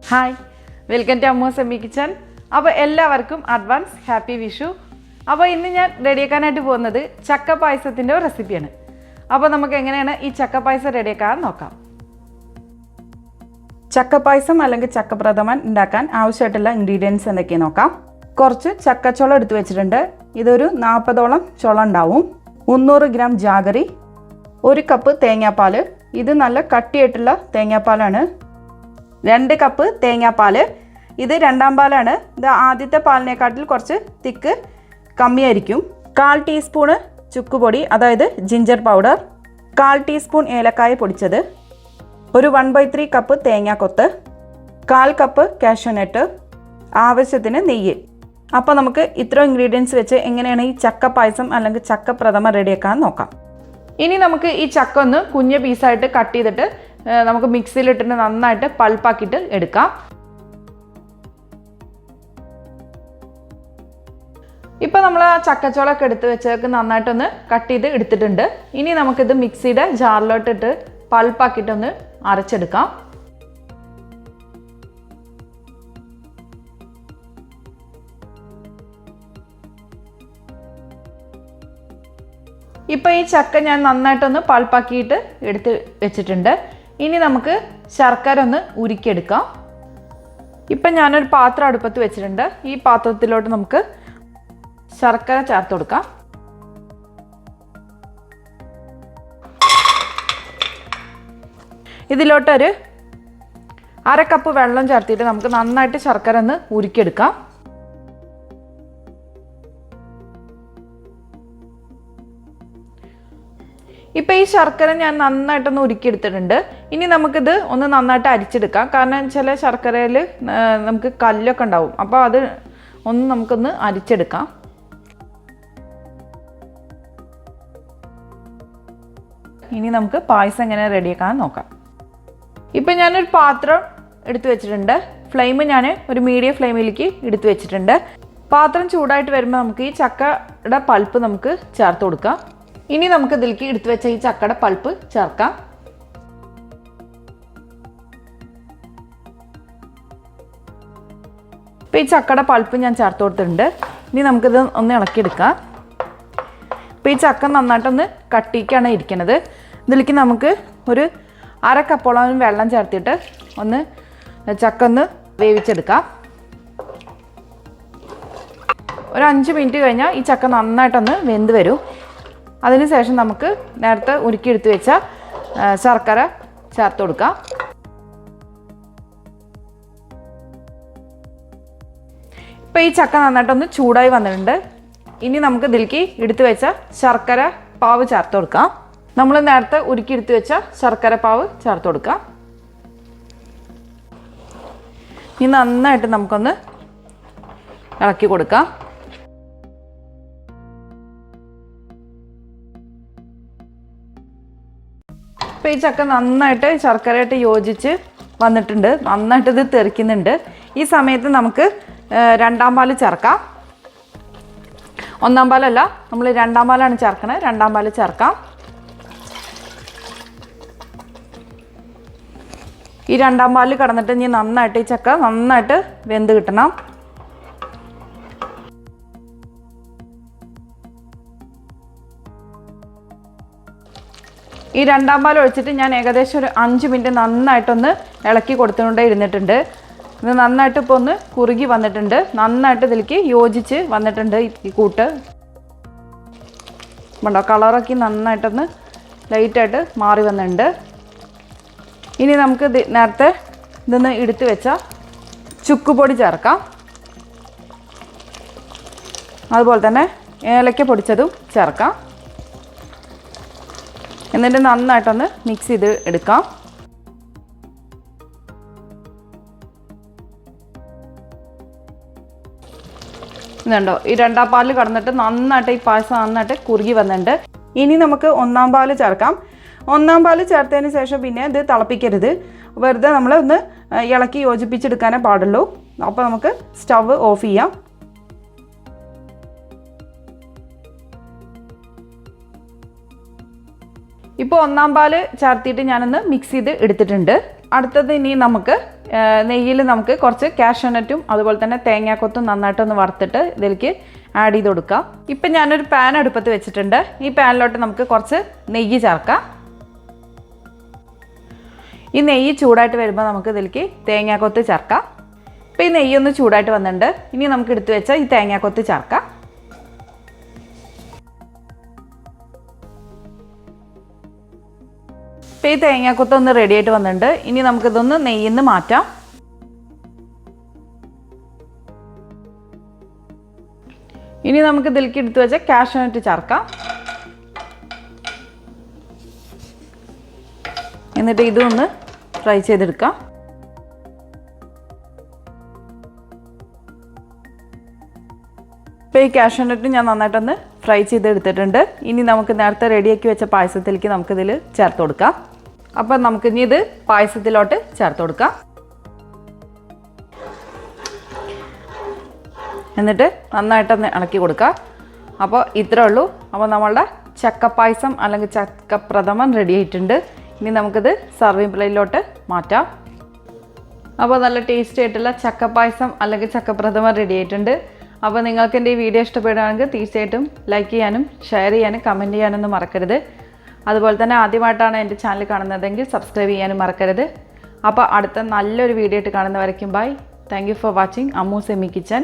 Hi, welcome to Ammus Kitchen. Now, everyone, advance happy Vishu. Now, I am ready to Chakka Payasam recipe. Now, we will ready Chakka Payasam. Chakka Payasam or Chakka Prathaman ഉണ്ടാക്കാൻ ആവശ്യമായിട്ടുള്ള ingredients എന്തൊക്കെയാണ് നോക്കാം. കുറച്ച് ചക്കച്ചോളം എടുത്തു വെച്ചിട്ടുണ്ട്. ഇതൊരു 40ഓളം ചോളം ഉണ്ടാവും. 300 ഗ്രാം ജാഗറി, 1 കപ്പ് തേങ്ങാപ്പാൽ. ഇത് നല്ല കട്ടിയായിട്ടുള്ള തേങ്ങാപ്പാലാണ്. 2 കപ്പ് തേങ്ങാപ്പാൽ. ഇത് രണ്ടാം പാലാണ്. ഇത് ആദ്യത്തെ പാലിനെക്കാട്ടിൽ കുറച്ച് തിക്ക് കമ്മിയായിരിക്കും. 1/4 ടീസ്പൂൺ ചുക്കുപൊടി അതായത് ജിഞ്ചർ പൗഡർ, 1/4 ടീസ്പൂൺ ഏലക്കായ പൊടിച്ചത്, ഒരു 1/3 കപ്പ് തേങ്ങാക്കൊത്ത്, 1/4 കപ്പ് കാഷ്യൂ നട്ട്, ആവശ്യത്തിന് നെയ്യ്. അപ്പോൾ നമുക്ക് ഇത്ര ഇൻഗ്രീഡിയൻസ് വെച്ച് എങ്ങനെയാണ് ഈ ചക്ക പായസം അല്ലെങ്കിൽ ചക്ക പ്രഥമൻ റെഡിയാക്കാൻ നോക്കാം. ഇനി നമുക്ക് ഈ ചക്ക ഒന്ന് കുഞ്ഞു പീസായിട്ട് കട്ട് ചെയ്തിട്ട് നമുക്ക് മിക്സിയിലിട്ടിട്ട് നന്നായിട്ട് പൾപ്പാക്കിയിട്ട് എടുക്കാം. ഇപ്പോൾ നമ്മൾ ആ ചക്കച്ചോളൊക്കെ എടുത്ത് വെച്ചതൊക്കെ നന്നായിട്ടൊന്ന് കട്ട് ചെയ്ത് എടുത്തിട്ടുണ്ട്. ഇനി നമുക്കിത് മിക്സിയുടെ ജാറിലോട്ടിട്ട് പൾപ്പാക്കിയിട്ടൊന്ന് അരച്ചെടുക്കാം. ഇപ്പോൾ ഈ ചക്ക ഞാൻ നന്നായിട്ടൊന്ന് പൾപ്പാക്കിയിട്ട് എടുത്ത് വെച്ചിട്ടുണ്ട്. ഇനി നമുക്ക് ശർക്കര ഒന്ന് ഉരുക്കിയെടുക്കാം. ഇപ്പം ഞാനൊരു പാത്രം അടുപ്പത്ത് വെച്ചിട്ടുണ്ട്. ഈ പാത്രത്തിലോട്ട് നമുക്ക് ശർക്കര ചേർത്ത് കൊടുക്കാം. ഇതിലോട്ടൊരു 1/2 കപ്പ് വെള്ളം ചേർത്തിട്ട് നമുക്ക് നന്നായിട്ട് ശർക്കര ഒന്ന് ഉരുക്കിയെടുക്കാം. ഇപ്പോൾ ഈ ശർക്കര ഞാൻ നന്നായിട്ടൊന്ന് ഉരുക്കിയെടുത്തിട്ടുണ്ട്. ഇനി നമുക്കിത് ഒന്ന് നന്നായിട്ട് അരിച്ചെടുക്കാം. കാരണം ചില ശർക്കരയിൽ നമുക്ക് കല്ലൊക്കെ ഉണ്ടാവും. അപ്പോൾ അത് ഒന്ന് നമുക്കൊന്ന് അരിച്ചെടുക്കാം. ഇനി നമുക്ക് പായസം എങ്ങനെ റെഡിയാക്കാൻ നോക്കാം. ഇപ്പം ഞാനൊരു പാത്രം എടുത്തു വെച്ചിട്ടുണ്ട്. ഫ്ലെയിം ഞാൻ ഒരു മീഡിയം ഫ്ലെയിമിലേക്ക് എടുത്തു വെച്ചിട്ടുണ്ട്. പാത്രം ചൂടായിട്ട് വരുമ്പോൾ നമുക്ക് ഈ ചക്കയുടെ പൾപ്പ് നമുക്ക് ചേർത്ത് കൊടുക്കാം. ഇനി നമുക്ക് ഇതിലേക്ക് എടുത്തു വെച്ച ഈ ചക്കയുടെ പൾപ്പ് ചേർക്കാം. ഇപ്പോൾ ഈ ചക്കയുടെ പൾപ്പ് ഞാൻ ചേർത്ത് കൊടുത്തിട്ടുണ്ട്. ഇനി നമുക്കിത് ഒന്ന് ഇളക്കിയെടുക്കാം. ഇപ്പോൾ ഈ ചക്ക നന്നായിട്ടൊന്ന് കട്ടിക്കാണ് ഇരിക്കുന്നത്. ഇതിലേക്ക് നമുക്ക് ഒരു 1/2 കപ്പോളം വെള്ളം ചേർത്തിട്ട് ഒന്ന് ചക്ക ഒന്ന് വേവിച്ചെടുക്കാം. ഒരു 5 മിനിറ്റ് കഴിഞ്ഞാൽ ഈ ചക്ക നന്നായിട്ടൊന്ന് വെന്ത് വരും. അതിനുശേഷം നമുക്ക് നേരത്തെ ഉരുക്കിയെടുത്ത് വെച്ച ശർക്കര ചേർത്ത് കൊടുക്കാം. ഇപ്പോൾ ഈ ചക്ക നന്നായിട്ടൊന്ന് ചൂടായി വന്നിട്ടുണ്ട്. ഇനി നമുക്ക് ഇതിലേക്ക് എടുത്തു വെച്ച ശർക്കര പാവ് ചേർത്ത് കൊടുക്കാം. നമ്മൾ നേരത്തെ ഉരുക്കിയെടുത്ത് വെച്ച ശർക്കര പാവ് ചേർത്ത് കൊടുക്കാം. ഇനി നന്നായിട്ട് നമുക്കൊന്ന് ഇളക്കി കൊടുക്കാം. ഇപ്പോൾ ഈ ചക്ക നന്നായിട്ട് ശർക്കരയായിട്ട് യോജിച്ച് വന്നിട്ടുണ്ട്. നന്നായിട്ട് ഇത് തെറിക്കുന്നുണ്ട്. ഈ സമയത്ത് നമുക്ക് രണ്ടാം പാൽ ചേർക്കാം. ഒന്നാം പാലല്ല, നമ്മൾ രണ്ടാം പാലാണ് ചേർക്കണത്. രണ്ടാം പാൽ ചേർക്കാം. ഈ രണ്ടാം പാൽ കടന്നിട്ട് ഇനി നന്നായിട്ട് ഈ ചക്ക നന്നായിട്ട് വെന്ത് കിട്ടണം. ഈ രണ്ടാം പാൽ ഒഴിച്ചിട്ട് ഞാൻ ഏകദേശം ഒരു 5 മിനിറ്റ് നന്നായിട്ടൊന്ന് ഇളക്കി കൊടുത്തുകൊണ്ടേ ഇരുന്നിട്ടുണ്ട്. ഇത് നന്നായിട്ട് ഇപ്പോൾ ഒന്ന് കുറുകി വന്നിട്ടുണ്ട്. നന്നായിട്ട് ഇതിലേക്ക് യോജിച്ച് വന്നിട്ടുണ്ട് ഈ കൂട്ട്. ഉണ്ടോ, കളറൊക്കെ നന്നായിട്ടൊന്ന് ലൈറ്റായിട്ട് മാറി വന്നിട്ടുണ്ട്. ഇനി നമുക്ക് നേരത്തെ ഇതൊന്ന് എടുത്ത് വെച്ച ചുക്കുപൊടി ചേർക്കാം. അതുപോലെ തന്നെ ഏലക്ക പൊടിച്ചതും ചേർക്കാം. എന്നിട്ട് നന്നായിട്ടൊന്ന് മിക്സ് ചെയ്ത് എടുക്കാം. ഇതുണ്ടോ, ഈ രണ്ടാം പാലിൽ കടന്നിട്ട് നന്നായിട്ട് ഈ പായസം നന്നായിട്ട് കുറുകി വന്നിട്ടുണ്ട്. ഇനി നമുക്ക് ഒന്നാം പാല് ചേർക്കാം. ഒന്നാം പാല് ചേർത്തതിന് ശേഷം പിന്നെ ഇത് തിളപ്പിക്കരുത്. വെറുതെ നമ്മൾ ഒന്ന് ഇളക്കി യോജിപ്പിച്ചെടുക്കാനേ പാടുള്ളൂ. അപ്പോൾ നമുക്ക് സ്റ്റവ് ഓഫ് ചെയ്യാം. ഇപ്പോൾ ഇപ്പോൾ ഒന്നാം പാൽ ചേർത്തിട്ട് ഞാനൊന്ന് മിക്സ് ചെയ്ത് എടുത്തിട്ടുണ്ട്. അടുത്തത് ഇനി നമുക്ക് നെയ്യിൽ നമുക്ക് കുറച്ച് കാഷ്യൂനട്ടും അതുപോലെ തന്നെ തേങ്ങാക്കൊത്തും നന്നായിട്ടൊന്ന് വറുത്തിട്ട് ഇതിലേക്ക് ആഡ് ചെയ്ത് കൊടുക്കാം. ഇപ്പം ഞാനൊരു പാൻ അടുപ്പത്ത് വെച്ചിട്ടുണ്ട്. ഈ പാനിലോട്ട് നമുക്ക് കുറച്ച് നെയ്യ് ചേർക്കാം. ഈ നെയ്യ് ചൂടായിട്ട് വരുമ്പോൾ നമുക്ക് ഇതിലേക്ക് തേങ്ങാക്കൊത്ത് ചേർക്കാം. ഇപ്പോൾ ഈ നെയ്യൊന്ന് ചൂടായിട്ട് വന്നിട്ടുണ്ട്. ഇനി നമുക്ക് എടുത്തു വെച്ചാൽ ഈ തേങ്ങാക്കൊത്ത് ചേർക്കാം. ഇപ്പോൾ ഈ തേങ്ങാക്കൊത്ത് ഒന്ന് റെഡി ആയിട്ട് വന്നിട്ടുണ്ട്. ഇനി നമുക്കിതൊന്ന് നെയ്യിൽ നിന്ന് മാറ്റാം. ഇനി നമുക്ക് ഇതിലേക്ക് എടുത്തു വെച്ചാൽ കാഷ്യൂനട്ട് ചേർക്കാം. എന്നിട്ട് ഇതൊന്ന് ഫ്രൈ ചെയ്തെടുക്കാം. ഇപ്പോൾ ഈ കാഷ്യൂനട്ട് ഞാൻ നന്നായിട്ടൊന്ന് ഫ്രൈ ചെയ്തെടുത്തിട്ടുണ്ട്. ഇനി നമുക്ക് നേരത്തെ റെഡിയാക്കി വെച്ച പായസത്തിലേക്ക് നമുക്കിതിൽ ചേർത്ത് കൊടുക്കാം. അപ്പോൾ നമുക്കിനി ഇത് പായസത്തിലോട്ട് ചേർത്ത് കൊടുക്കാം. എന്നിട്ട് നന്നായിട്ടൊന്ന് ഇളക്കി കൊടുക്കുക. അപ്പോൾ ഇത്രേ ഉള്ളൂ. അപ്പോൾ നമ്മളുടെ ചക്കപ്പായസം അല്ലെങ്കിൽ ചക്കപ്രഥമൻ റെഡി ആയിട്ടുണ്ട്. ഇനി നമുക്കിത് സർവിങ് പ്ലേറ്റിലോട്ട് മാറ്റാം. അപ്പോൾ നല്ല ടേസ്റ്റി ആയിട്ടുള്ള ചക്കപ്പായസം അല്ലെങ്കിൽ ചക്കപ്രഥമൻ റെഡി ആയിട്ടുണ്ട്. അപ്പോൾ നിങ്ങൾക്ക് എൻ്റെ ഈ വീഡിയോ ഇഷ്ടപ്പെടുകയാണെങ്കിൽ തീർച്ചയായിട്ടും ലൈക്ക് ചെയ്യാനും ഷെയർ ചെയ്യാനും കമൻറ്റ് ചെയ്യാനൊന്നും മറക്കരുത്. അതുപോലെ തന്നെ ആദ്യമായിട്ടാണ് എൻ്റെ ചാനൽ കാണുന്നതെങ്കിൽ സബ്സ്ക്രൈബ് ചെയ്യാനും മറക്കരുത്. അപ്പോൾ അടുത്ത നല്ലൊരു വീഡിയോ ആയിട്ട് കാണുന്നവരേക്കും bye. Thank you for watching Ammu's semi kitchen.